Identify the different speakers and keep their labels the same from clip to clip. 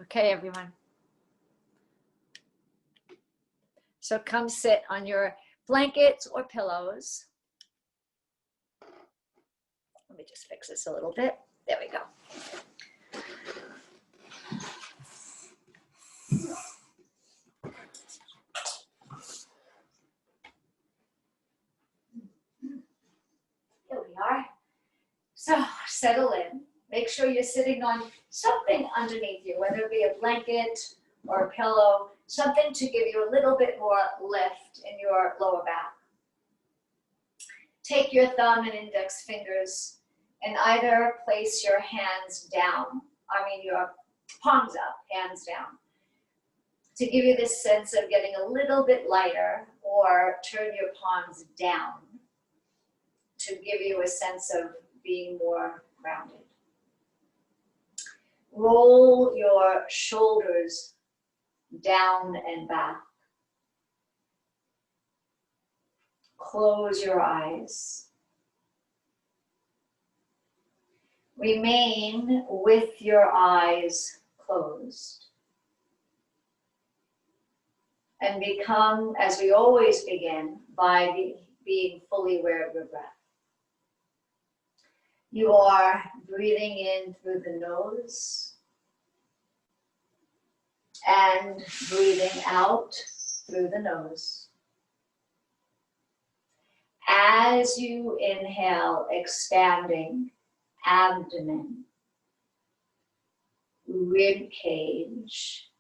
Speaker 1: Okay, everyone. So come sit on your blankets or pillows. Let me just fix this a little bit. There we go. Here we are. So settle in. Make sure you're sitting on something underneath you, whether it be a blanket or a pillow, something to give you a little bit more lift in your lower back. Take your thumb and index fingers and either place your hands down, your palms up, hands down, to give you this sense of getting a little bit lighter, or turn your palms down to give you a sense of being more grounded. Roll your shoulders down and back. Close your eyes. Remain with your eyes closed. And become, as we always begin, by being fully aware of your breath. You are breathing in through the nose and breathing out through the nose. As you inhale, expanding abdomen, rib cage,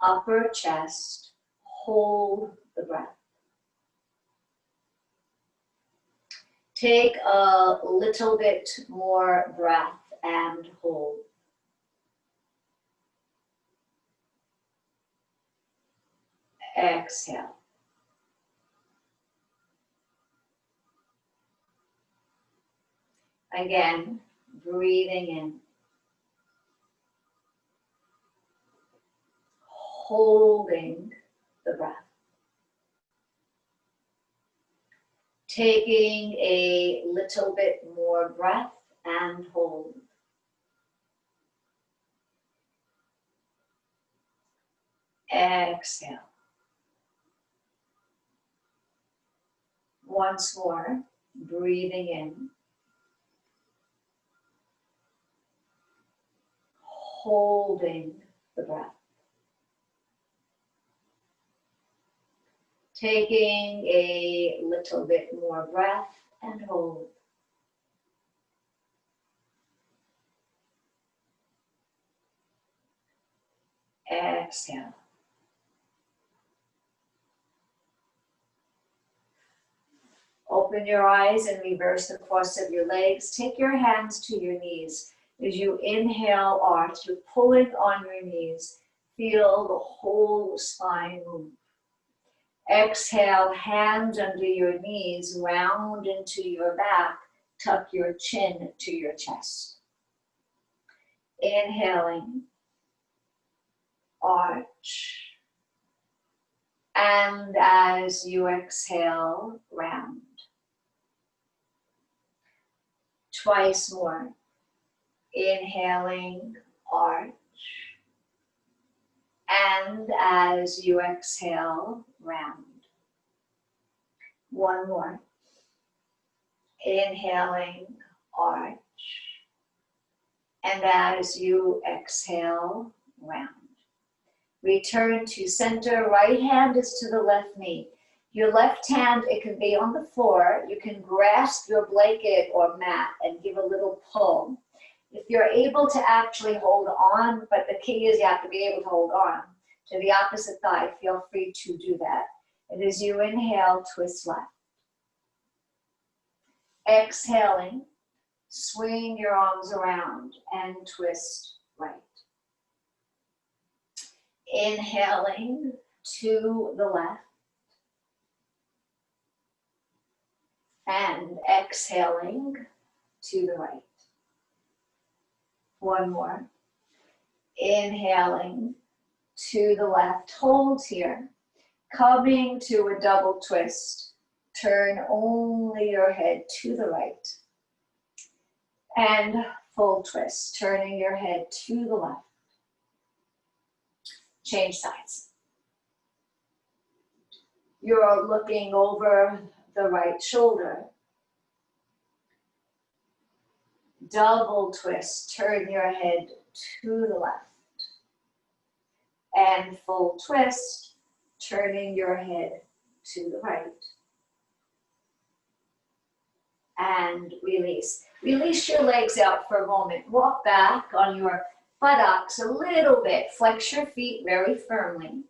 Speaker 1: upper chest, hold the breath. Take a little bit more breath and hold. Exhale. Again, breathing in. Holding the breath. Taking a little bit more breath and hold. Exhale. Once more, breathing in. Holding the breath. Taking a little bit more breath and hold. Exhale. Open your eyes and reverse the cross of your legs. Take your hands to your knees. As you inhale, arch, you're pulling on your knees. Feel the whole spine move. Exhale, hands under your knees, round into your back. Tuck your chin to your chest. Inhaling, arch. And as you exhale, round. Twice more. Inhaling, arch. And as you exhale, round. One more. Inhaling, arch. And as you exhale, round. Return to center. Right hand is to the left knee. Your left hand, it can be on the floor. You can grasp your blanket or mat and give a little pull. If you're able to actually hold on, but the key is you have to be able to hold on to the opposite thigh, feel free to do that. And as you inhale, twist left. Exhaling, swing your arms around and twist right. Inhaling to the left. And exhaling to the right. One more. Inhaling to the left. Hold here. Coming to a double twist. Turn only your head to the right. And full twist. Turning your head to the left. Change sides. You're looking over the right shoulder. Double twist, turn your head to the left. And full twist, turning your head to the right. And release. Release your legs out for a moment. Walk back on your buttocks a little bit. Flex your feet very firmly.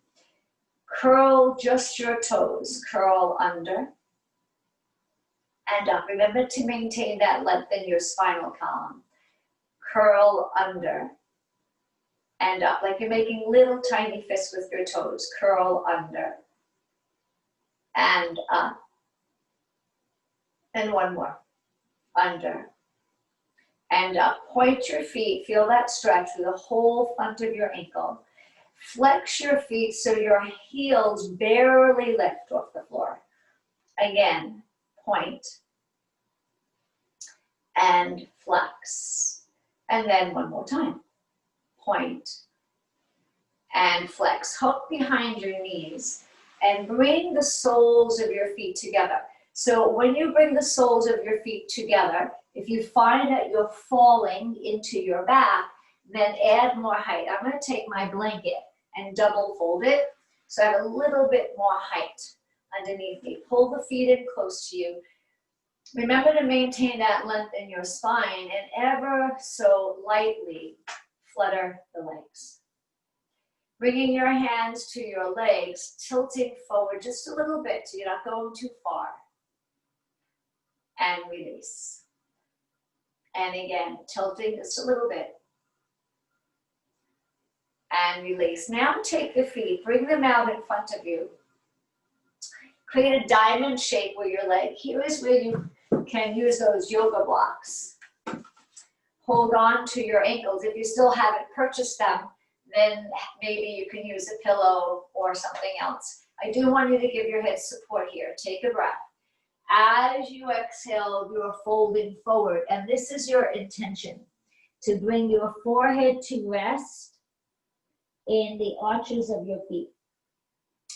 Speaker 1: Curl just your toes. Curl under and up. Remember to maintain that length in your spinal column. Curl under and up, like you're making little tiny fists with your toes. Curl under and up. And one more. Under and up. Point your feet. Feel that stretch through the whole front of your ankle. Flex your feet so your heels barely lift off the floor. Again, point and flex. And then one more time. Point and flex. Hook behind your knees and bring the soles of your feet together. So when you bring the soles of your feet together, if you find that you're falling into your back, then add more height. I'm going to take my blanket and double fold it so I have a little bit more height underneath me. Pull the feet in close to you. Remember to maintain that length in your spine and ever so lightly flutter the legs. Bringing your hands to your legs, tilting forward just a little bit so you're not going too far. And release. And again, tilting just a little bit. And release. Now take the feet, bring them out in front of you. Create a diamond shape with your leg. Here is where you can use those yoga blocks. Hold on to your ankles. If you still haven't purchased them, then maybe you can use a pillow or something else. I do want you to give your head support here. Take a breath. As you exhale, you're folding forward. And this is your intention, to bring your forehead to rest in the arches of your feet.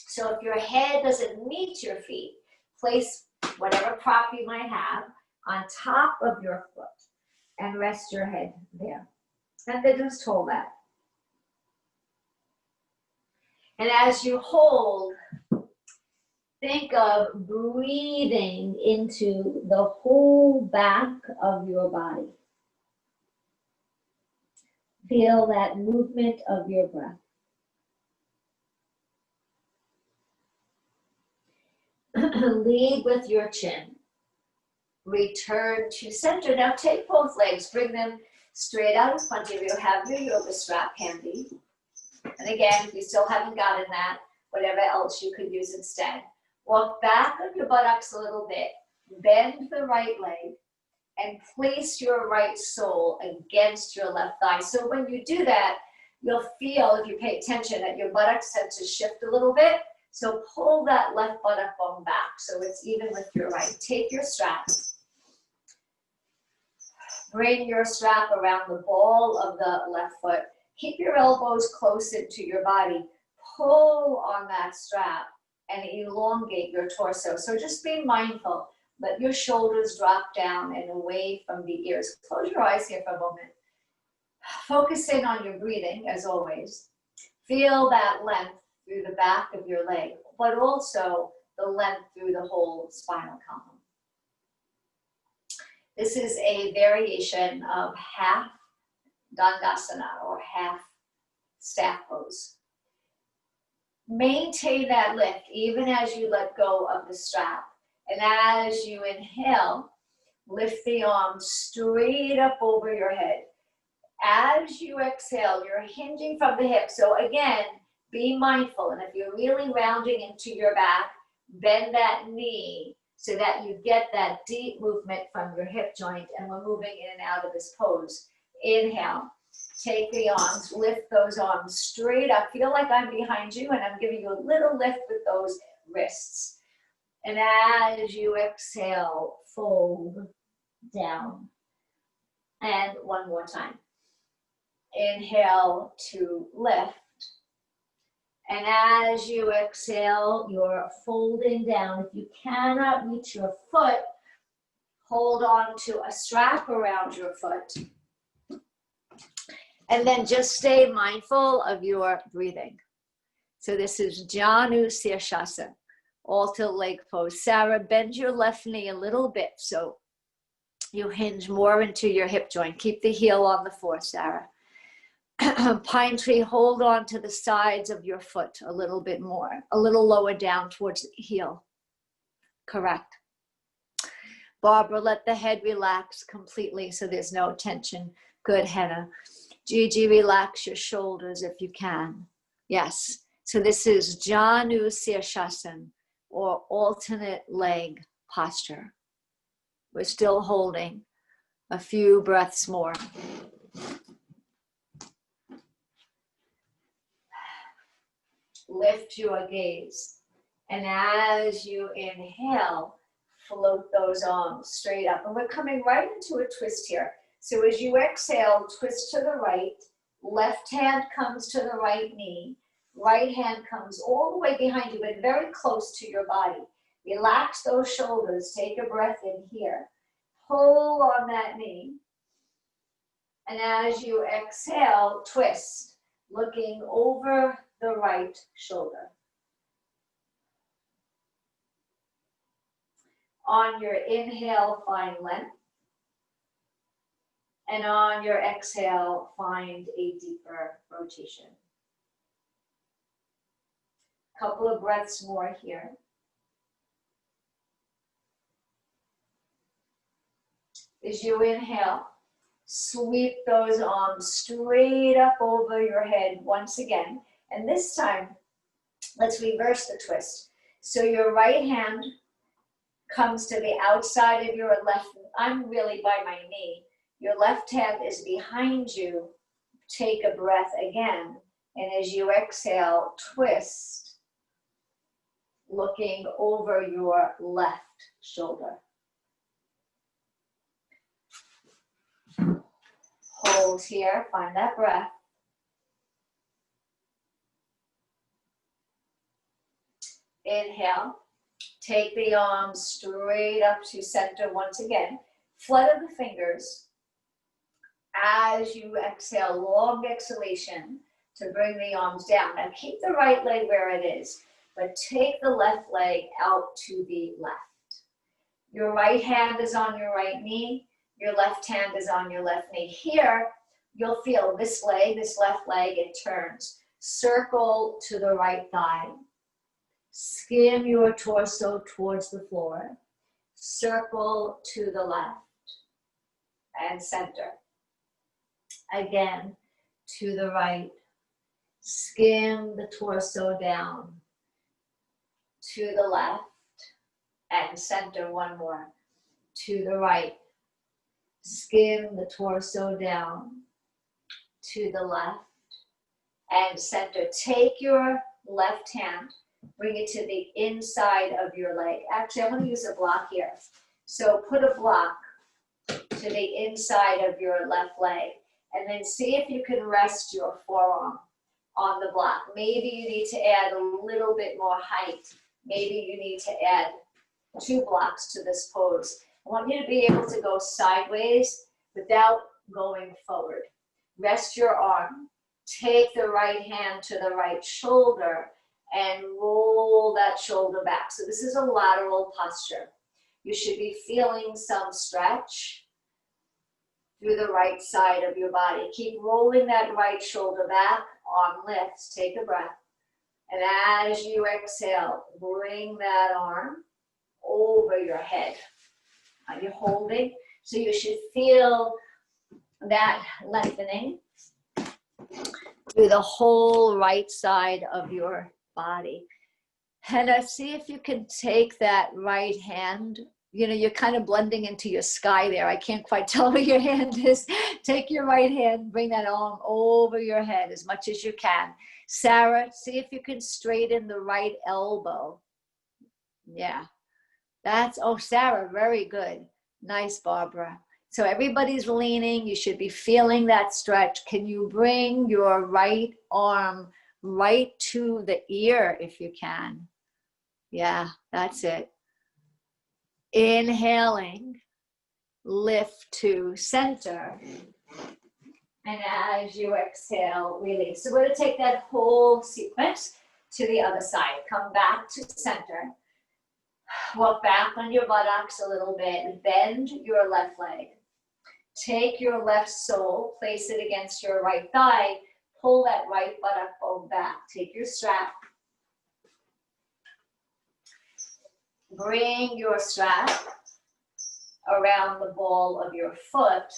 Speaker 1: So if your head doesn't meet your feet, place whatever prop you might have on top of your foot and rest your head there. And then just hold that. And as you hold, think of breathing into the whole back of your body. Feel that movement of your breath. Lead with your chin. Return to center. Now take both legs, bring them straight out in front of you. Have your yoga strap handy. And again, if you still haven't gotten that, whatever else you could use instead. Walk back on your buttocks a little bit. Bend the right leg and place your right sole against your left thigh. So when you do that, you'll feel, if you pay attention, that your buttocks tend to shift a little bit. So pull that left buttock bone back so it's even with your right. Take your strap. Bring your strap around the ball of the left foot. Keep your elbows close into your body. Pull on that strap and elongate your torso. So just be mindful. Let your shoulders drop down and away from the ears. Close your eyes here for a moment. Focusing on your breathing, as always. Feel that length through the back of your leg, but also the length through the whole spinal column. This is a variation of half Dandasana or half staff pose. Maintain that lift even as you let go of the strap. And as you inhale, lift the arms straight up over your head. As you exhale, you're hinging from the hip. So again, be mindful. And if you're really rounding into your back, bend that knee so that you get that deep movement from your hip joint. And we're moving in and out of this pose. Inhale. Take the arms, lift those arms straight up. Feel like I'm behind you and I'm giving you a little lift with those wrists. And as you exhale, fold down. And one more time. Inhale to lift. And as you exhale, you're folding down. If you cannot reach your foot, hold on to a strap around your foot. And then just stay mindful of your breathing. So this is Janu Sirsasana, altar leg pose. Sarah, bend your left knee a little bit so you hinge more into your hip joint. Keep the heel on the floor, Sarah. Pine tree, hold on to the sides of your foot a little bit more, a little lower down towards the heel. Correct. Barbara, let the head relax completely so there's no tension. Good, Henna. Gigi, relax your shoulders if you can. Yes. So this is Janu Sirsasana, or alternate leg posture. We're still holding a few breaths more. Lift your gaze. And as you inhale, float those arms straight up. And we're coming right into a twist here. So as you exhale, twist to the right. Left hand comes to the right knee. Right hand comes all the way behind you, but very close to your body. Relax those shoulders. Take a breath in here. Pull on that knee. And as you exhale, twist, looking over the right shoulder. On your inhale, find length. And on your exhale, find a deeper rotation. Couple of breaths more here. As you inhale, sweep those arms straight up over your head once again. And this time, let's reverse the twist. So your right hand comes to the outside of your left. I'm really by my knee. Your left hand is behind you. Take a breath again. And as you exhale, twist, looking over your left shoulder. Hold here, find that breath. Inhale, take the arms straight up to center once again. Flutter the fingers as you exhale, long exhalation to bring the arms down. Now keep the right leg where it is, but take the left leg out to the left. Your right hand is on your right knee. Your left hand is on your left knee. Here, you'll feel this leg, this left leg, it turns. Circle to the right thigh. Skim your torso towards the floor. Circle to the left and center. Again, to the right. Skim the torso down. To the left and center. One more. To the right. Skim the torso down. To the left and center. Take your left hand, bring it to the inside of your leg. Actually, I'm going to use a block here. So put a block to the inside of your left leg, and then see if you can rest your forearm on the block. Maybe you need to add a little bit more height. Maybe you need to add 2 blocks to this pose. I want you to be able to go sideways without going forward. Rest your arm. Take the right hand to the right shoulder and roll that shoulder back. So this is a lateral posture. You should be feeling some stretch through the right side of your body. Keep rolling that right shoulder back. Arm lifts. Take a breath. And as you exhale, bring that arm over your head. Are you holding? So you should feel that lengthening through the whole right side of your body. And see if you can take that right hand. You know, you're kind of blending into your sky there. I can't quite tell where your hand is. Take your right hand, bring that arm over your head as much as you can. Sarah, see if you can straighten the right elbow. Yeah. Sarah, very good. Nice, Barbara. So everybody's leaning. You should be feeling that stretch. Can you bring your right arm right to the ear if you can. Yeah, that's it. Inhaling, lift to center. And as you exhale, release. So we're going to take that whole sequence to the other side. Come back to center. Walk back on your buttocks a little bit. Bend your left leg. Take your left sole, place it against your right thigh. Pull that right buttock bone back. Take your strap. Bring your strap around the ball of your foot.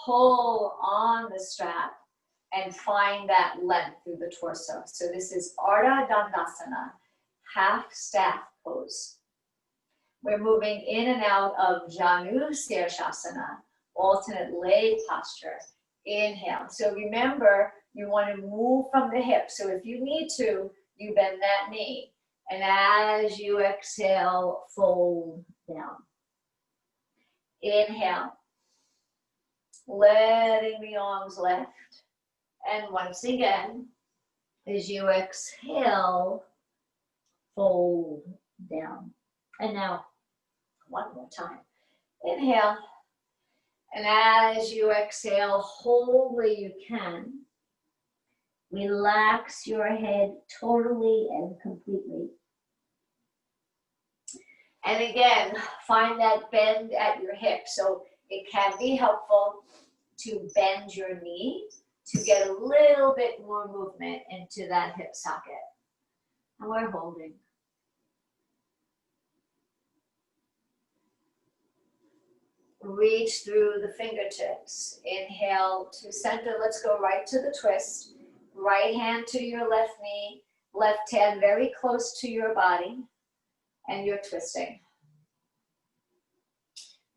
Speaker 1: Pull on the strap and find that length through the torso. So this is Ardha Dandasana, half staff pose. We're moving in and out of Janu Sirsasana, alternate leg posture. Inhale. So remember, you want to move from the hip. So if you need to, you bend that knee. And as you exhale, fold down. Inhale. Letting the arms lift. And once again, as you exhale, fold down. And now, one more time. Inhale. And as you exhale, hold where you can. Relax your head totally and completely. And again, find that bend at your hip. So it can be helpful to bend your knee to get a little bit more movement into that hip socket. And we're holding. Reach through the fingertips. Inhale to center. Let's go right to the twist. Right hand to your left knee. Left hand very close to your body. And you're twisting.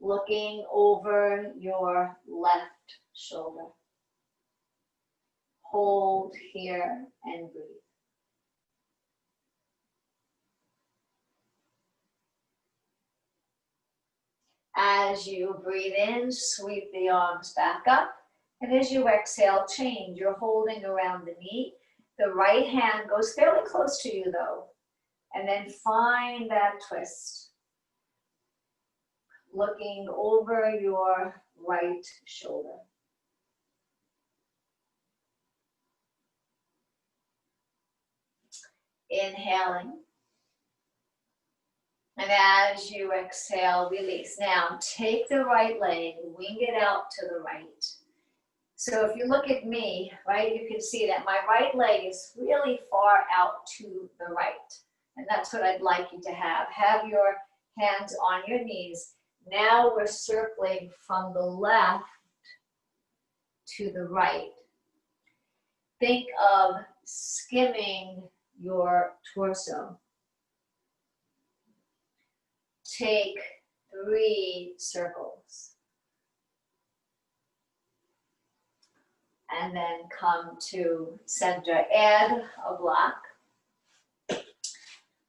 Speaker 1: Looking over your left shoulder. Hold here and breathe. As you breathe in, sweep the arms back up. And as you exhale, change. You're holding around the knee. The right hand goes fairly close to you though. And then find that twist. Looking over your right shoulder. Inhaling. And as you exhale, release. Now, take the right leg, wing it out to the right. So if you look at me, right, you can see that my right leg is really far out to the right. And that's what I'd like you to have. Have your hands on your knees. Now we're circling from the left to the right. Think of skimming your torso. Take 3 circles. And then come to center. Add a block.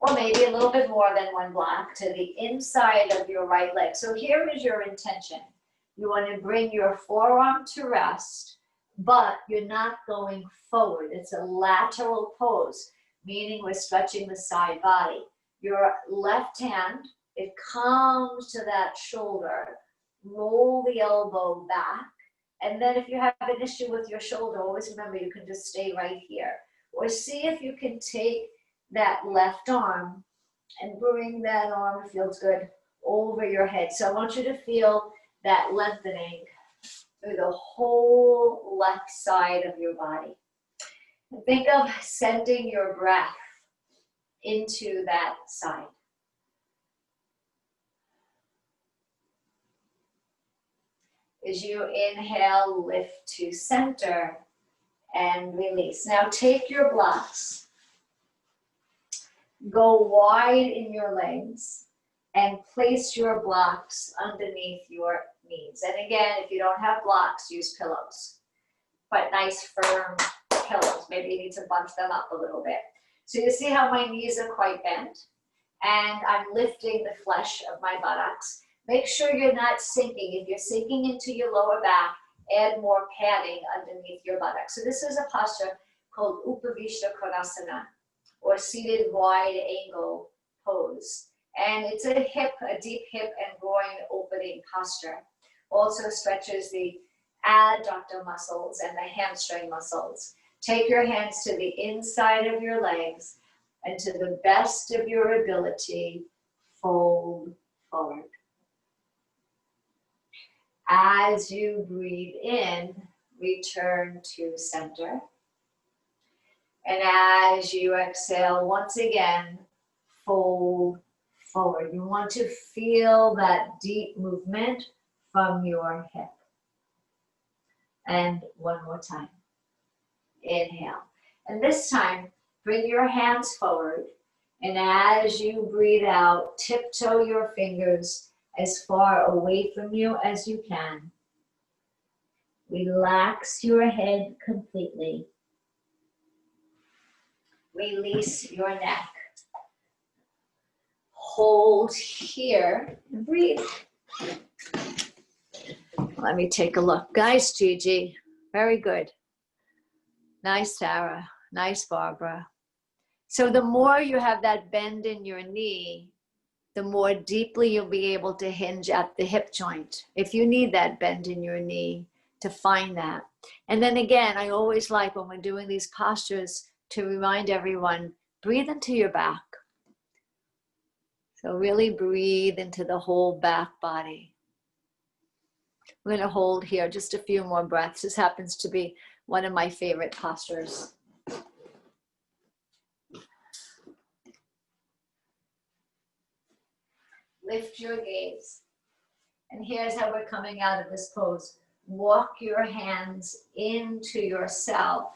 Speaker 1: Or maybe a little bit more than 1 block to the inside of your right leg. So here is your intention. You want to bring your forearm to rest, but you're not going forward. It's a lateral pose, meaning we're stretching the side body. Your left hand, it comes to that shoulder. Roll the elbow back. And then if you have an issue with your shoulder, always remember you can just stay right here. Or see if you can take that left arm and bring that arm, feels good, over your head. So I want you to feel that lengthening through the whole left side of your body. And think of sending your breath into that side. As you inhale, lift to center and release. Now take your blocks. Go wide in your legs and place your blocks underneath your knees. And again, if you don't have blocks, use pillows. But nice firm pillows. Maybe you need to bunch them up a little bit. So you see how my knees are quite bent? And I'm lifting the flesh of my buttocks. Make sure you're not sinking. If you're sinking into your lower back, add more padding underneath your buttocks. So this is a posture called Upavishta Konasana, or seated wide angle pose. And it's a deep hip and groin opening posture. Also stretches the adductor muscles and the hamstring muscles. Take your hands to the inside of your legs and to the best of your ability, fold forward. As you breathe in, return to center. And as you exhale, once again, fold forward. You want to feel that deep movement from your hip. And one more time. Inhale. And this time, bring your hands forward. And as you breathe out, tiptoe your fingers as far away from you as you can. Relax your head completely. Release your neck. Hold here and breathe. Let me take a look. Nice, Gigi. Very good. Nice, Sarah. Nice, Barbara. So the more you have that bend in your knee, the more deeply you'll be able to hinge at the hip joint. If you need that bend in your knee, to find that. And then again, I always like when we're doing these postures to remind everyone, breathe into your back. So really breathe into the whole back body. We're going to hold here just a few more breaths. This happens to be one of my favorite postures. Lift your gaze. And here's how we're coming out of this pose. Walk your hands into yourself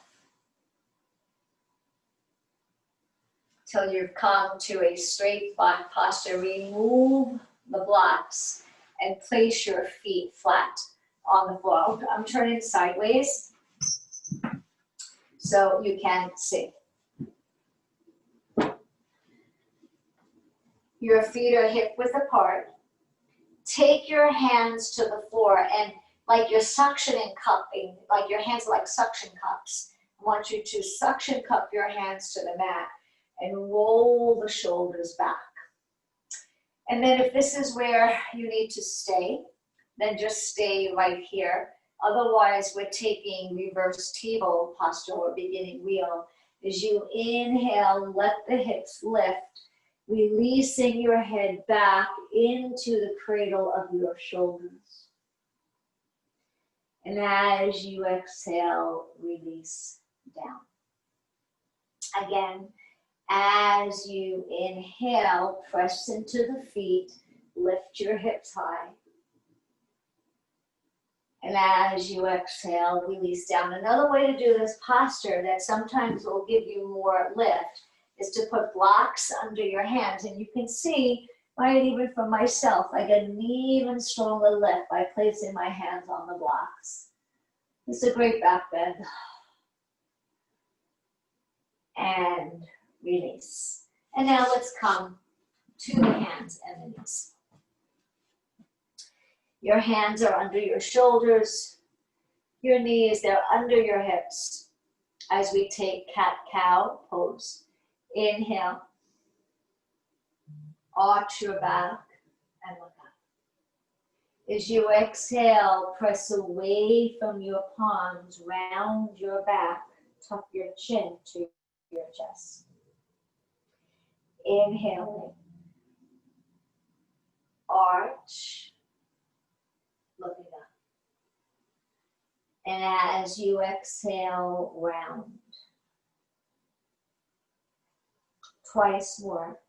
Speaker 1: till you've come to a straight back posture. Remove the blocks and place your feet flat on the floor. I'm turning sideways so you can see. Your feet are hip width apart. Take your hands to the floor and like you're suctioning cupping, like your hands are like suction cups. I want you to suction cup your hands to the mat and roll the shoulders back. And then if this is where you need to stay, then just stay right here. Otherwise, we're taking reverse table posture or beginning wheel. As you inhale, let the hips lift, releasing your head back into the cradle of your shoulders. And as you exhale, release down. Again, as you inhale, press into the feet, lift your hips high. And as you exhale, release down. Another way to do this posture that sometimes will give you more lift is to put blocks under your hands. And you can see, right, even for myself, I get an even stronger lift by placing my hands on the blocks. It's a great back bend. And release. And now let's come to the hands and the knees. Your hands are under your shoulders. Your knees, they're under your hips. As we take cat-cow pose. Inhale. Arch your back and look up. As you exhale, press away from your palms, round your back, tuck your chin to your chest. Inhaling. Arch. Looking up. And as you exhale, round. Twice more.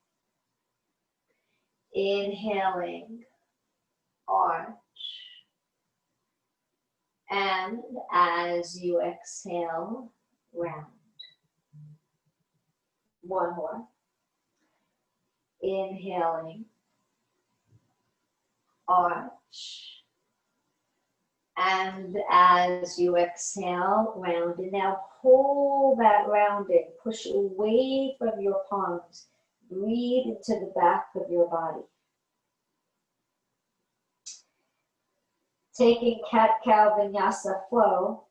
Speaker 1: Inhaling, arch. And as you exhale, round. One more. Inhaling, arch. And as you exhale, round. And now pull that rounding. Push away from your palms. Breathe into the back of your body. Taking cat-cow vinyasa flow.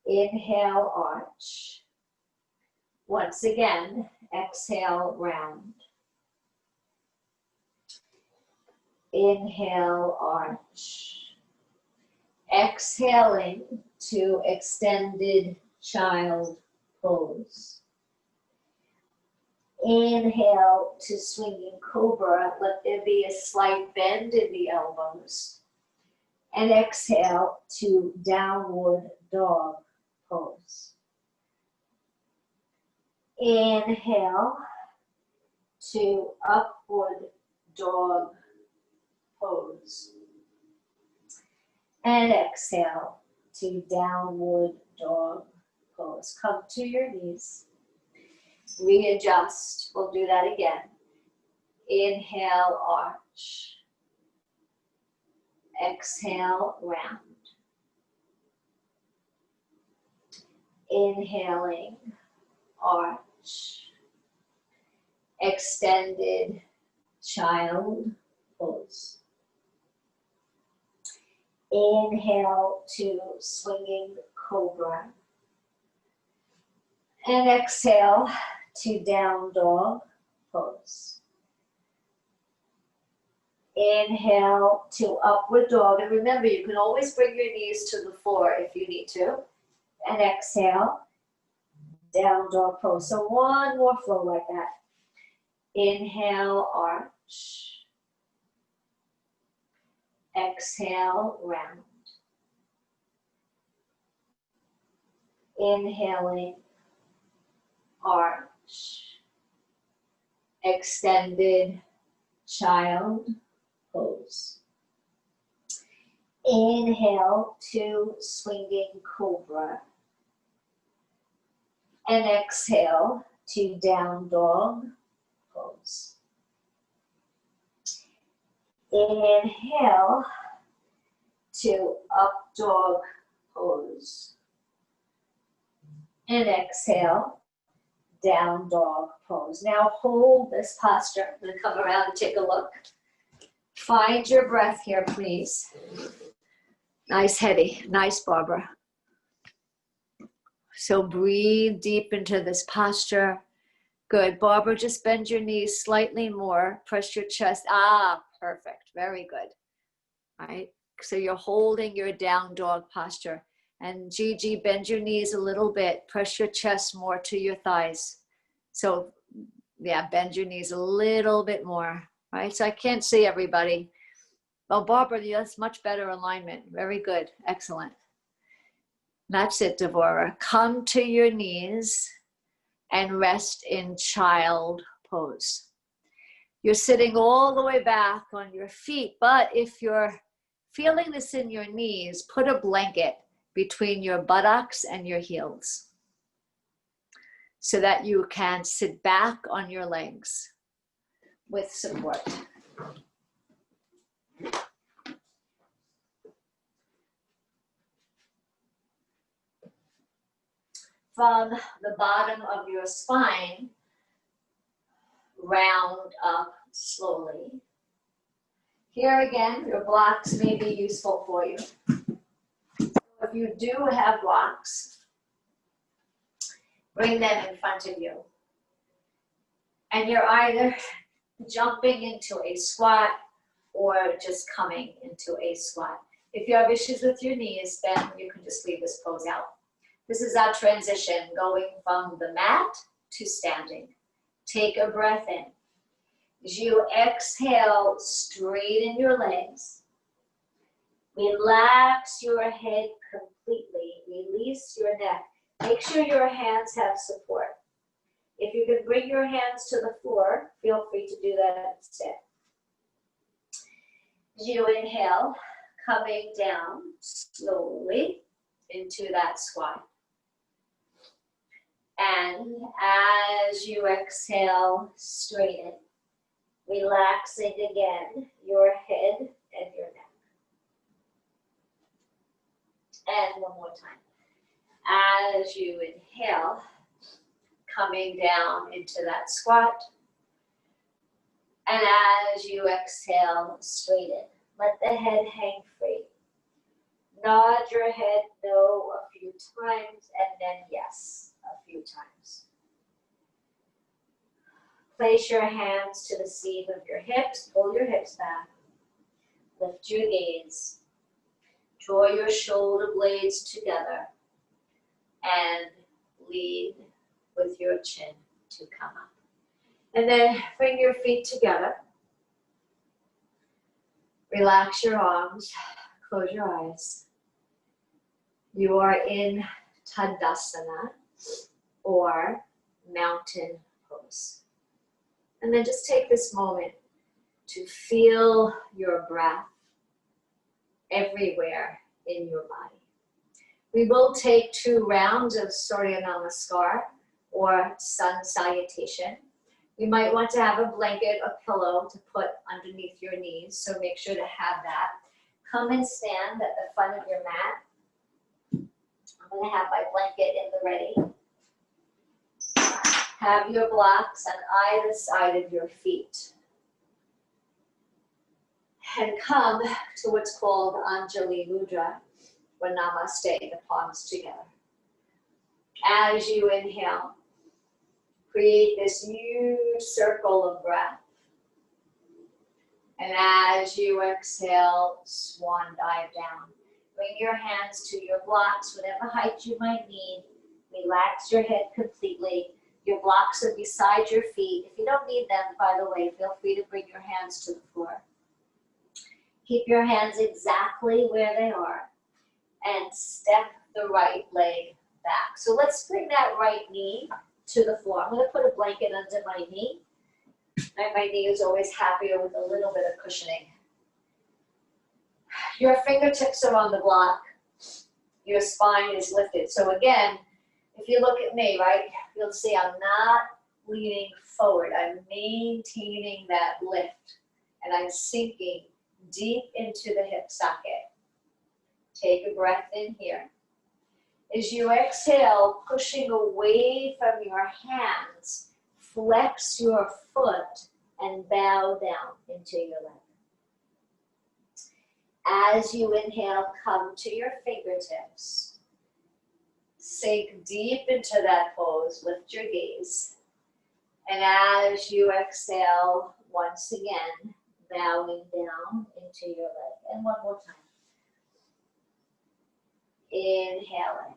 Speaker 1: Inhale, arch. Once again, exhale, round. Inhale, arch. Exhaling to extended child pose. Inhale to swinging cobra. Let there be a slight bend in the elbows. And exhale to downward dog pose. Inhale to upward dog pose. And exhale to downward dog pose. Come to your knees. Readjust. We'll do that again. Inhale, arch. Exhale, round. Inhaling, arch. Extended child pose. Inhale to swinging cobra. And exhale to down dog pose. Inhale to upward dog. And remember, you can always bring your knees to the floor if you need to. And exhale, down dog pose. So one more flow like that. Inhale, arch. Exhale, round. Inhaling, arch. Extended child pose. Inhale to swinging cobra. And exhale to down dog pose. Inhale to up dog pose. And exhale, down dog pose. Now hold this posture. I'm going to come around and take a look. Find your breath here, please. Nice, Hetty. Nice, Barbara. So breathe deep into this posture. Good. Barbara, just bend your knees slightly more. Press your chest. Ah, perfect. Very good. All right. So you're holding your down dog posture. And Gigi, bend your knees a little bit. Press your chest more to your thighs. So, yeah, bend your knees a little bit more. Right? So I can't see everybody. Well, Barbara, that's much better alignment. Very good. Excellent. That's it, Devorah. Come to your knees and rest in child pose. You're sitting all the way back on your feet, but if you're feeling this in your knees, put a blanket between your buttocks and your heels so that you can sit back on your legs with support. From the bottom of your spine, round up slowly. Here again, your blocks may be useful for you. If you do have blocks, bring them in front of you. And you're either jumping into a squat or just coming into a squat. If you have issues with your knees, then you can just leave this pose out. This is our transition, going from the mat to standing. Take a breath in. As you exhale, straighten your legs. Relax your head completely. Release your neck. Make sure your hands have support. If you can bring your hands to the floor, feel free to do that instead. As you inhale, coming down slowly into that squat. And as you exhale, straighten, relaxing again your head and your neck. And one more time. As you inhale, coming down into that squat. And as you exhale, straighten. Let the head hang free. Nod your head no a few times, and then yes a few times. Place your hands to the seam of your hips. Pull your hips back. Lift your gaze. Draw your shoulder blades together. And lead with your chin to come up. And then bring your feet together. Relax your arms. Close your eyes. You are in Tadasana or mountain pose. And then just take this moment to feel your breath everywhere in your body. We will take 2 rounds of Surya Namaskar or sun salutation. You might want to have a blanket, a pillow to put underneath your knees, so make sure to have that. Come and stand at the front of your mat. I'm going to have my blanket in the ready. Have your blocks on either side of your feet. And come to what's called Anjali Mudra, or Namaste, the palms together. As you inhale, create this huge circle of breath. And as you exhale, swan dive down. Bring your hands to your blocks, whatever height you might need. Relax your head completely. Your blocks are beside your feet. If you don't need them, by the way, feel free to bring your hands to the floor. Keep your hands exactly where they are. And step the right leg back. So let's bring that right knee to the floor. I'm going to put a blanket under my knee. My knee is always happier with a little bit of cushioning. Your fingertips are on the block. Your spine is lifted. So again, if you look at me, right, you'll see I'm not leaning forward. I'm maintaining that lift. And I'm sinking deep into the hip socket. Take a breath in here. As you exhale, pushing away from your hands, flex your foot and bow down into your leg. As you inhale, come to your fingertips. Sink deep into that pose, lift your gaze. And as you exhale, once again, bowing down into your leg. And one more time. Inhaling.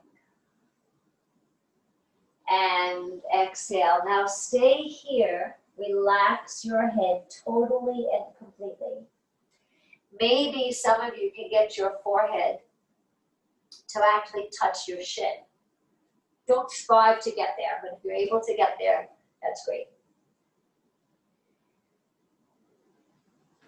Speaker 1: And exhale. Now stay here. Relax your head totally and completely. Maybe some of you can get your forehead to actually touch your shin. Don't strive to get there, but if you're able to get there, that's great.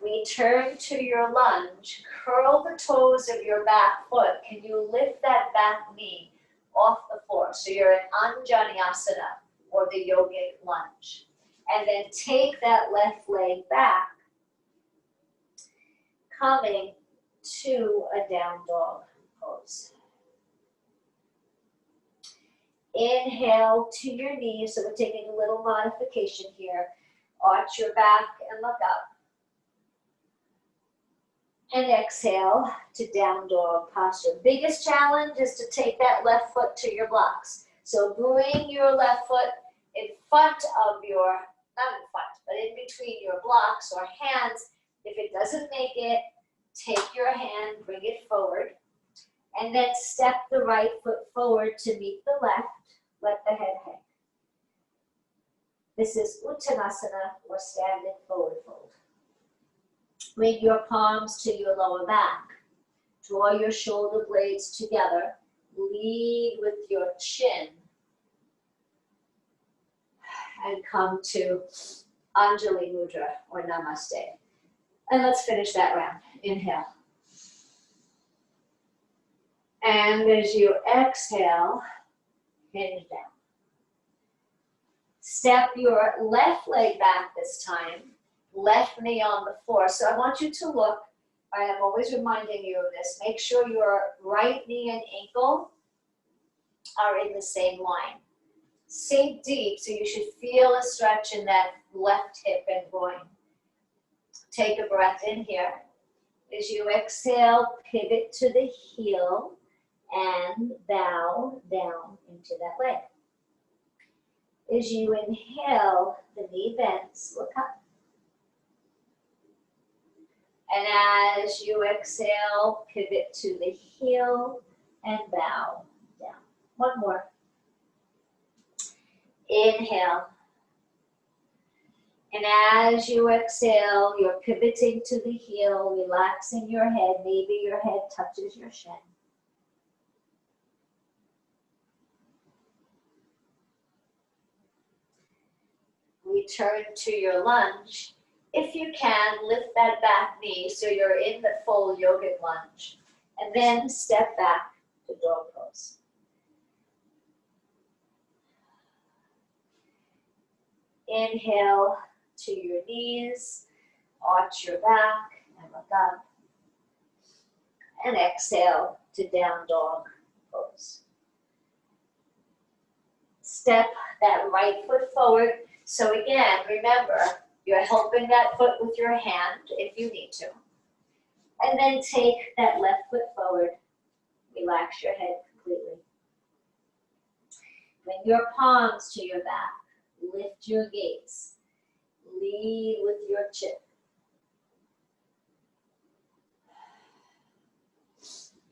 Speaker 1: Return to your lunge. Curl the toes of your back foot. Can you lift that back knee off the floor? So you're in Anjaneyasana, or the yogic lunge. And then take that left leg back, coming to a down dog pose. Inhale to your knees. So we're taking a little modification here. Arch your back and look up. And exhale to down dog posture. Biggest challenge is to take that left foot to your blocks. So bring your left foot in front of your, not in front, but in between your blocks or hands. If it doesn't make it, take your hand, bring it forward, and then step the right foot forward to meet the left. Let the head hang. This is Uttanasana, or standing forward fold. Bring your palms to your lower back. Draw your shoulder blades together. Lead with your chin. And come to Anjali Mudra, or Namaste. And let's finish that round. Inhale. And as you exhale, hinge down. Step your left leg back this time. Left knee on the floor. So I want you to look, I am always reminding you of this, make sure your right knee and ankle are in the same line. Sink deep, so you should feel a stretch in that left hip and groin. Take a breath in here. As you exhale, pivot to the heel and bow down into that leg. As you inhale, the knee bends, look up. And as you exhale, pivot to the heel and bow down. One more. Inhale. And as you exhale, you're pivoting to the heel, relaxing your head. Maybe your head touches your shin. Return to your lunge. If you can, lift that back knee so you're in the full yogic lunge. And then step back to dog pose. Inhale to your knees, arch your back and look up. And exhale to down dog pose. Step that right foot forward. So again, remember, you're helping that foot with your hand if you need to. And then take that left foot forward. Relax your head completely. Bring your palms to your back. Lift your gaze. Lead with your chin.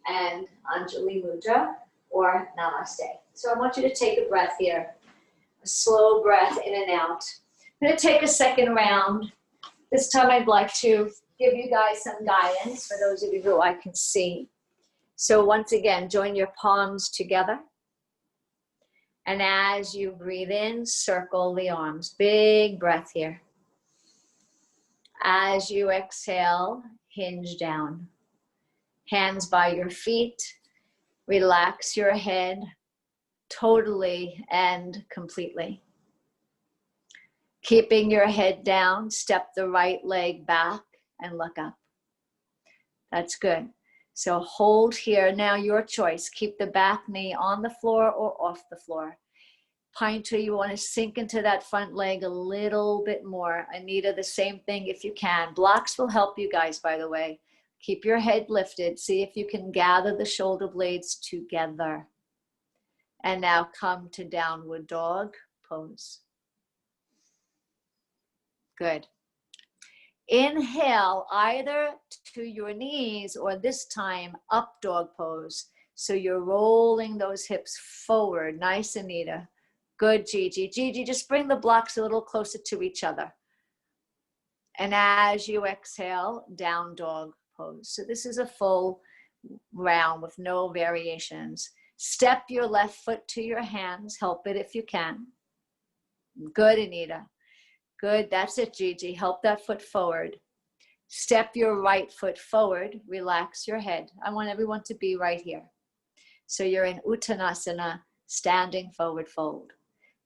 Speaker 1: And Anjali Mudra or Namaste. So I want you to take a breath here. A slow breath in and out. I'm going to take a second round. This time I'd like to give you guys some guidance for those of you who I can see. So once again, join your palms together. And as you breathe in, circle the arms. Big breath here. As you exhale, hinge down. Hands by your feet. Relax your head totally and completely. Keeping your head down, step the right leg back and look up. That's good. So hold here. Now your choice. Keep the back knee on the floor or off the floor. Pine tree, you want to sink into that front leg a little bit more. Anita, the same thing if you can. Blocks will help you guys, by the way. Keep your head lifted. See if you can gather the shoulder blades together. And now come to downward dog pose. Good. Inhale either to your knees or this time up dog pose. So you're rolling those hips forward. Nice, Anita. Good, Gigi. Gigi, just bring the blocks a little closer to each other. And as you exhale, down dog pose. So this is a full round with no variations. Step your left foot to your hands. Help it if you can. Good, Anita. Good, that's it, Gigi. Help that foot forward. Step your right foot forward. Relax your head. I want everyone to be right here. So you're in Uttanasana, standing forward fold.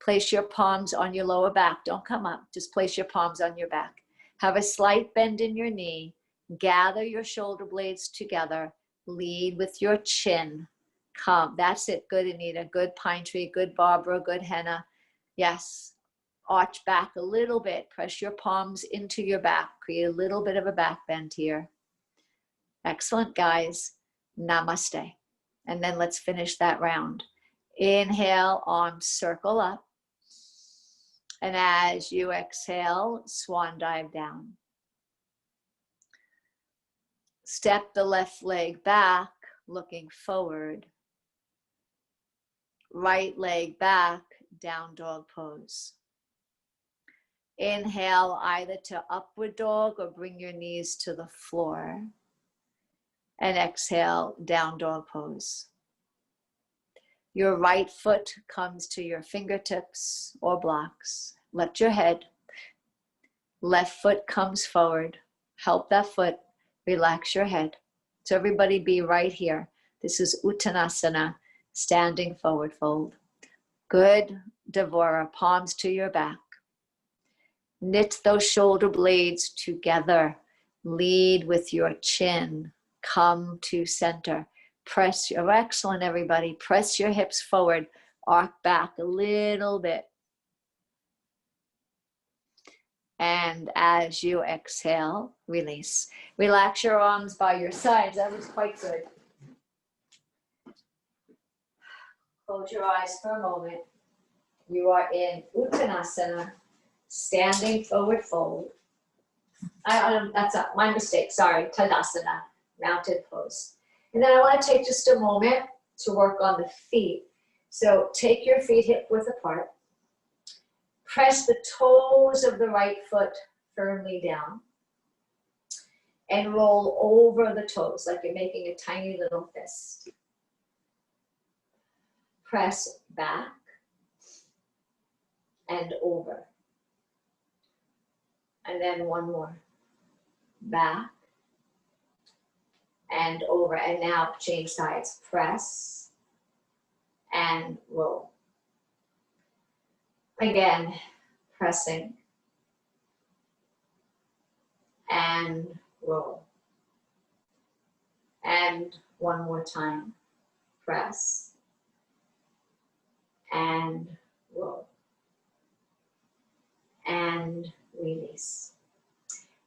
Speaker 1: Place your palms on your lower back. Don't come up. Just place your palms on your back. Have a slight bend in your knee. Gather your shoulder blades together. Lead with your chin. Come. That's it. Good, Anita. Good, Pine Tree. Good, Barbara. Good, Henna. Yes. Arch back a little bit. Press your palms into your back. Create a little bit of a back bend here. Excellent, guys. Namaste. And then let's finish that round. Inhale, arms circle up. And as you exhale, swan dive down. Step the left leg back, looking forward. Right leg back, down dog pose. Inhale either to upward dog or bring your knees to the floor. And exhale, down dog pose. Your right foot comes to your fingertips or blocks. Lift your head. Left foot comes forward. Help that foot. Relax your head. So everybody be right here. This is Uttanasana, standing forward fold. Good, Devora, palms to your back. Knit those shoulder blades together. Lead with your chin. Come to center. Press your, excellent everybody. Press your hips forward. Arc back a little bit. And as you exhale, release. Relax your arms by your sides. That was quite good. Close your eyes for a moment. You are in Uttanasana, standing forward fold. That's my mistake, sorry, Tadasana, mounted pose. And then I want to take just a moment to work on the feet. So take your feet hip width apart. Press the toes of the right foot firmly down. And roll over the toes like you're making a tiny little fist. Press back and over. And then one more. Back and over. And now change sides. Press and roll. Again, pressing and roll. And one more time. Press and roll. And release.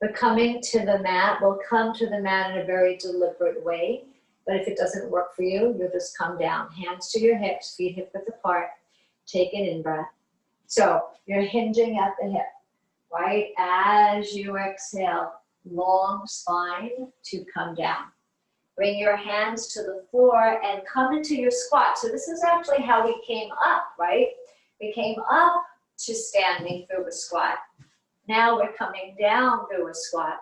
Speaker 1: But coming to the mat, we'll come to the mat in a very deliberate way. But if it doesn't work for you, you'll just come down. Hands to your hips, feet hip width apart. Take an in-breath. So you're hinging at the hip, right? As you exhale, long spine to come down. Bring your hands to the floor and come into your squat. So this is actually how we came up, right? We came up to standing through a squat. Now we're coming down through a squat.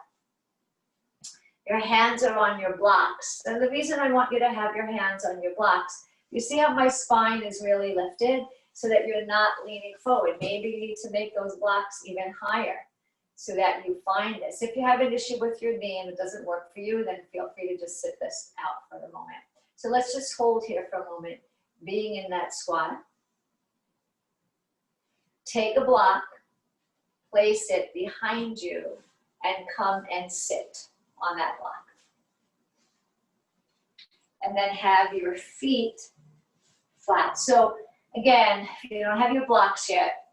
Speaker 1: Your hands are on your blocks. And the reason I want you to have your hands on your blocks, you see how my spine is really lifted so that you're not leaning forward. Maybe you need to make those blocks even higher so that you find this. If you have an issue with your knee and it doesn't work for you, then feel free to just sit this out for the moment. So let's just hold here for a moment, being in that squat. Take a block, place it behind you, and come and sit on that block. And then have your feet flat. So again, if you don't have your blocks yet,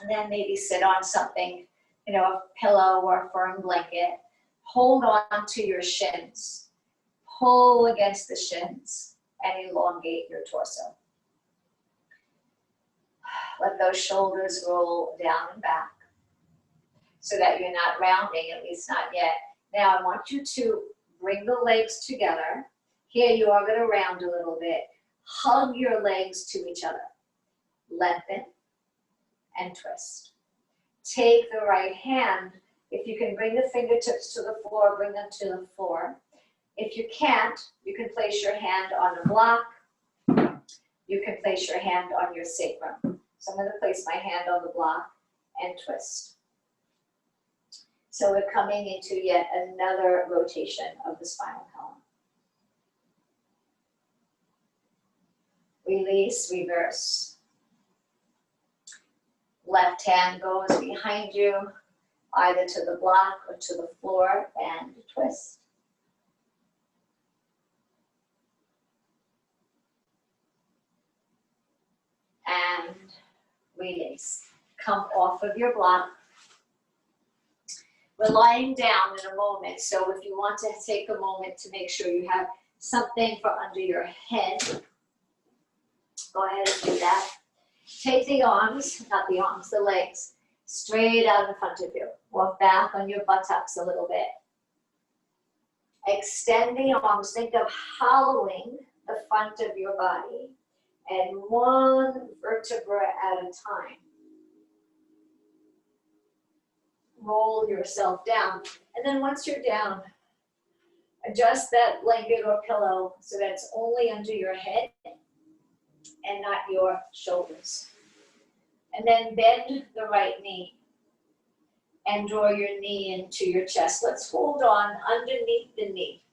Speaker 1: and then maybe sit on something, you know, a pillow or a firm blanket. Hold on to your shins. Pull against the shins and elongate your torso. Let those shoulders roll down and back so that you're not rounding, at least not yet. Now I want you to bring the legs together. Here you are going to round a little bit. Hug your legs to each other. Lengthen and twist. Take the right hand. If you can bring the fingertips to the floor, bring them to the floor. If you can't, you can place your hand on a block. You can place your hand on your sacrum. So I'm going to place my hand on the block and twist. So we're coming into yet another rotation of the spinal column. Release, reverse. Left hand goes behind you, either to the block or to the floor, and twist. And release. Come off of your block. We're lying down in a moment, so if you want to take a moment to make sure you have something for under your head, go ahead and do that. Take the arms, not the arms, the legs, straight out in front of you. Walk back on your buttocks a little bit. Extend the arms. Think of hollowing the front of your body and one vertebra at a time. Roll yourself down. And then once you're down, adjust that blanket or pillow so that it's only under your head and not your shoulders. And then bend the right knee and draw your knee into your chest. Let's hold on underneath the knee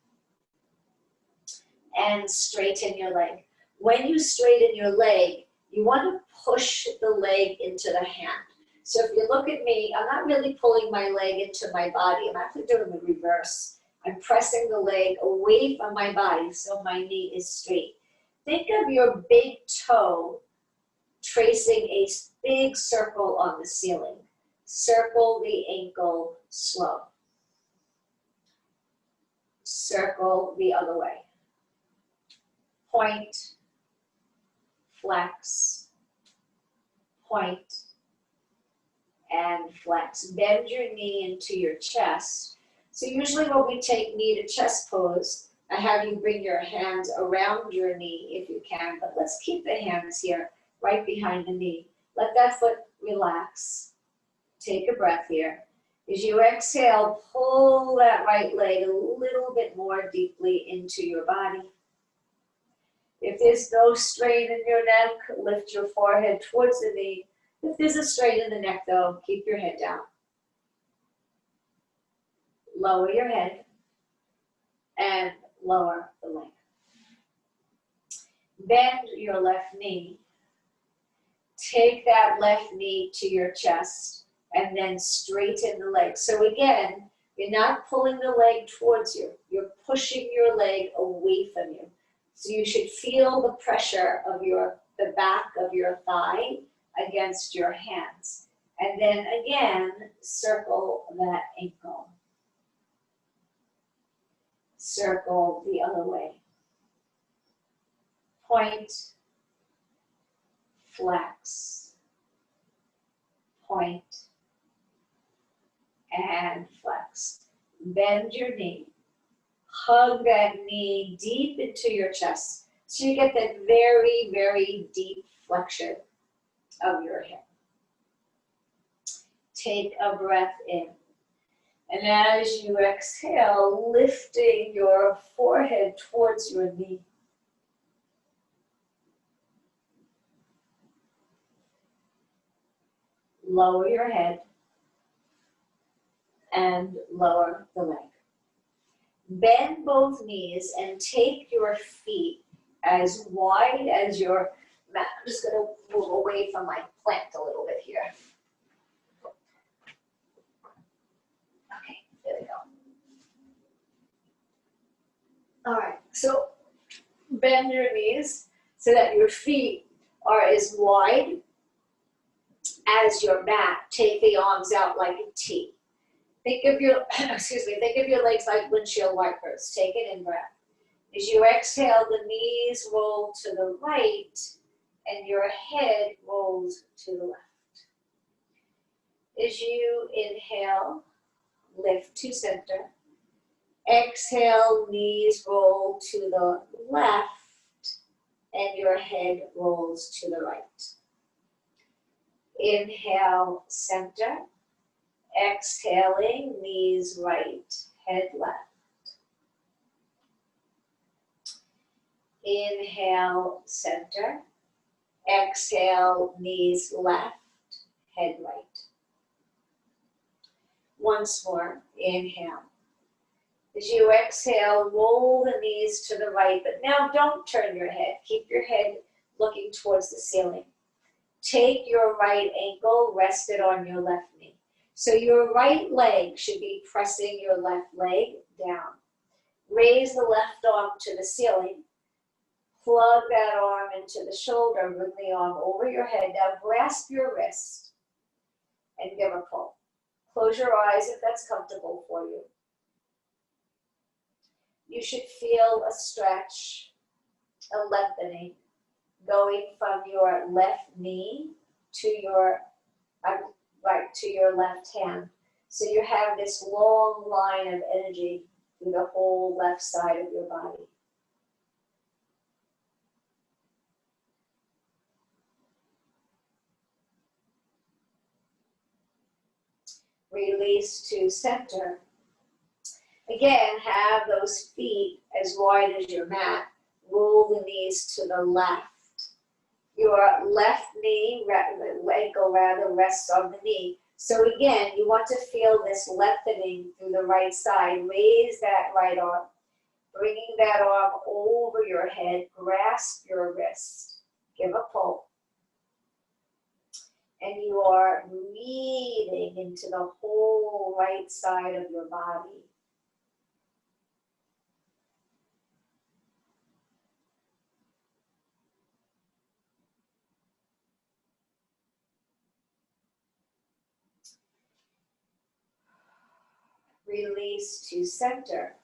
Speaker 1: and straighten your leg. When you straighten your leg, you want to push the leg into the hand. So if you look at me, I'm not really pulling my leg into my body. I'm actually doing the reverse. I'm pressing the leg away from my body so my knee is straight. Think of your big toe tracing a big circle on the ceiling. Circle the ankle slow. Circle the other way. Point, flex, point, and flex. Bend your knee into your chest. So usually when we take knee to chest pose, I have you bring your hands around your knee if you can, but let's keep the hands here, right behind the knee. Let that foot relax. Take a breath here. As you exhale, pull that right leg a little bit more deeply into your body. If there's no strain in your neck, lift your forehead towards the knee. If there's a strain in the neck though, keep your head down. Lower your head and lower the leg. Bend your left knee. Take that left knee to your chest and then straighten the leg. So again, you're not pulling the leg towards you. You're pushing your leg away from you. So you should feel the pressure of the back of your thigh against your hands. And then again, circle that ankle. Circle the other way. Point, flex, point, and flex. Bend your knee. Hug that knee deep into your chest so you get that very, very deep flexion of your hip. Take a breath in. And as you exhale, lifting your forehead towards your knee. Lower your head and lower the leg. Bend both knees and take your feet as wide as your mat. I'm just going to move away from my plant a little bit here. Okay, there we go. All right, so bend your knees so that your feet are as wide as your mat. Take the arms out like a T. Think of your, think of your legs like windshield wipers. Take an in-breath. As you exhale, the knees roll to the right and your head rolls to the left. As you inhale, lift to center. Exhale, knees roll to the left and your head rolls to the right. Inhale, center. Exhaling, knees right, head left. Inhale, center. Exhale, knees left, head right. Once more, inhale. As you exhale, roll the knees to the right, but now don't turn your head. Keep your head looking towards the ceiling. Take your right ankle, rest it on your left knee. So your right leg should be pressing your left leg down. Raise the left arm to the ceiling. Plug that arm into the shoulder, bring the arm over your head. Now grasp your wrist and give a pull. Close your eyes if that's comfortable for you. You should feel a stretch, a lengthening, going from your left knee to your to your left hand. So you have this long line of energy through the whole left side of your body. Release to center. Again, have those feet as wide as your mat. Roll the knees to the left. Your left knee, ankle rather, rests on the knee. So again, you want to feel this lengthening through the right side. Raise that right arm, bringing that arm over your head. Grasp your wrist. Give a pull. And you are breathing into the whole right side of your body. Release to center.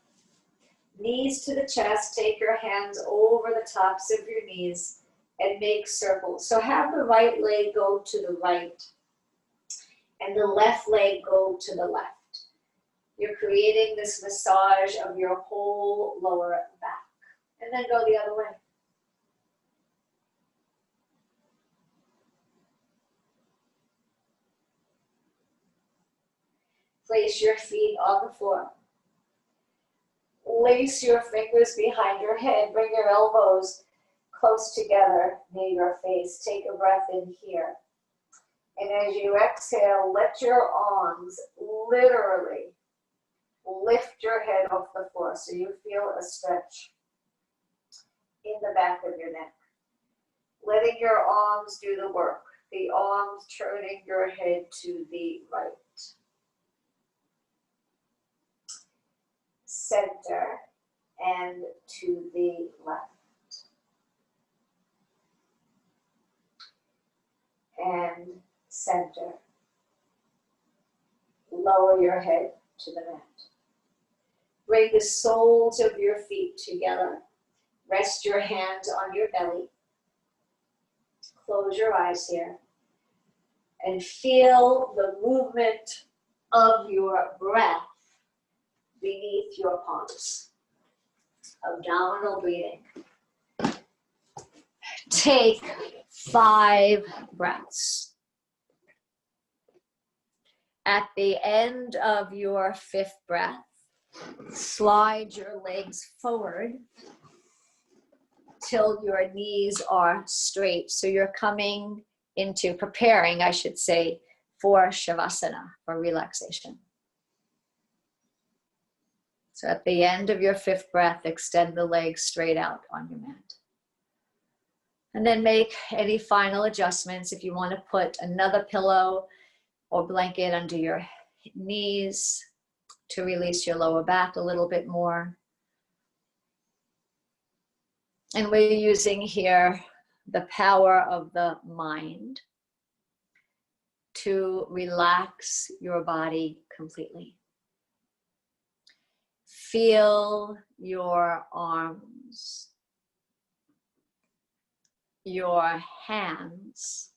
Speaker 1: Knees to the chest. Take your hands over the tops of your knees. and make circles. So have the right leg go to the right and the left leg go to the left. You're creating this massage of your whole lower back. And then go the other way. Place your feet on the floor. Lace your fingers behind your head. Bring your elbows close together near your face. Take a breath in here. And as you exhale, let your arms literally lift your head off the floor so you feel a stretch in the back of your neck. Letting your arms do the work. The arms turning your head to the right. Center and to the left. And center. Lower your head to the mat. Bring the soles of your feet together. Rest your hands on your belly. Close your eyes here. And feel the movement of your breath beneath your palms. Abdominal breathing. Take 5 breaths. At the end of your 5th breath, slide your legs forward till your knees are straight. So you're preparing, I should say, for Shavasana, for relaxation. So at the end of your 5th breath, extend the legs straight out on your mat. And then make any final adjustments. If you want to put another pillow or blanket under your knees to release your lower back a little bit more. And we're using here the power of the mind to relax your body completely. Feel your arms, your hands,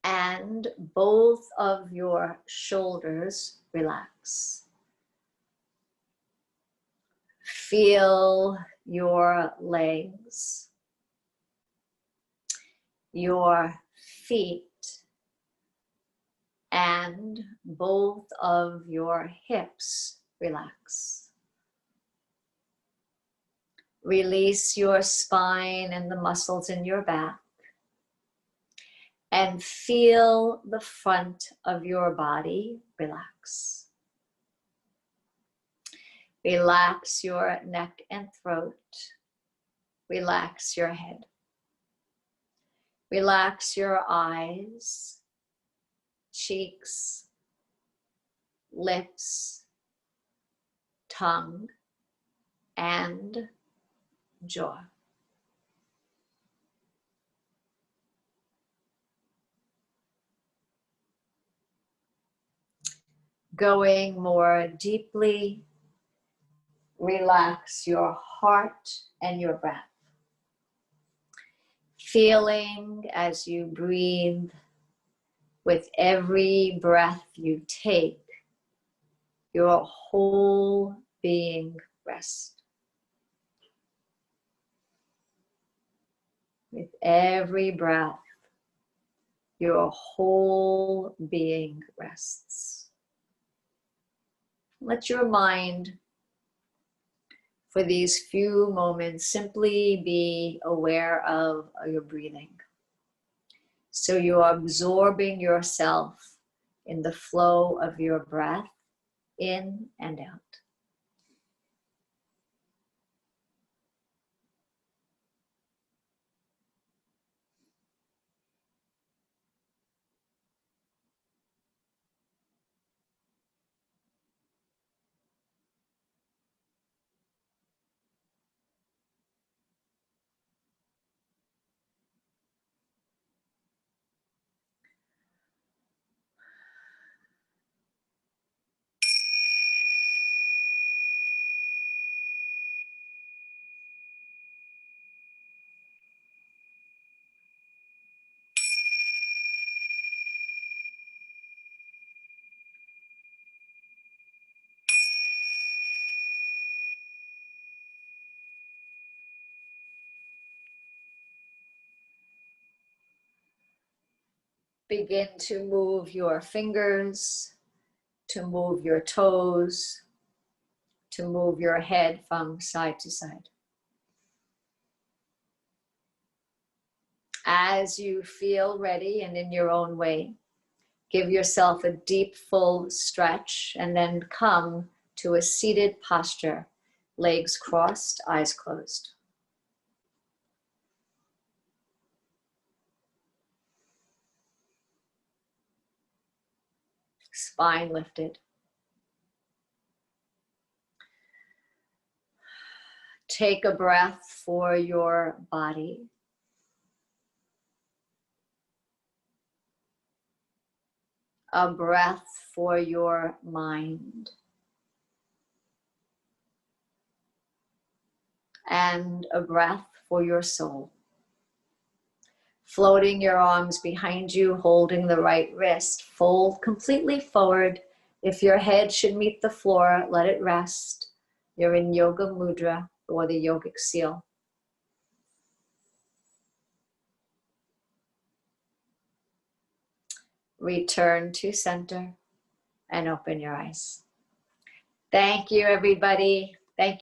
Speaker 1: and both of your shoulders relax. Feel your legs, your feet, and both of your hips relax. Release your spine and the muscles in your back. And feel the front of your body relax. Relax your neck and throat. Relax your head. Relax your eyes, cheeks, lips, tongue, and jaw. Going more deeply, relax your heart and your breath. Feeling as you breathe, with every breath you take, your whole being rest. With every breath, your whole being rests. Let your mind, for these few moments, simply be aware of your breathing. So you are absorbing yourself in the flow of your breath in and out. Begin to move your fingers, to move your toes, to move your head from side to side. As you feel ready and in your own way, give yourself a deep, full stretch and then come to a seated posture, legs crossed, eyes closed. Spine lifted. Take a breath for your body. A breath for your mind. And a breath for your soul. Floating your arms behind you, holding the right wrist. Fold completely forward. If your head should meet the floor, let it rest. You're in Yoga Mudra, or the yogic seal. Return to center and open your eyes. Thank you, everybody. Thank you.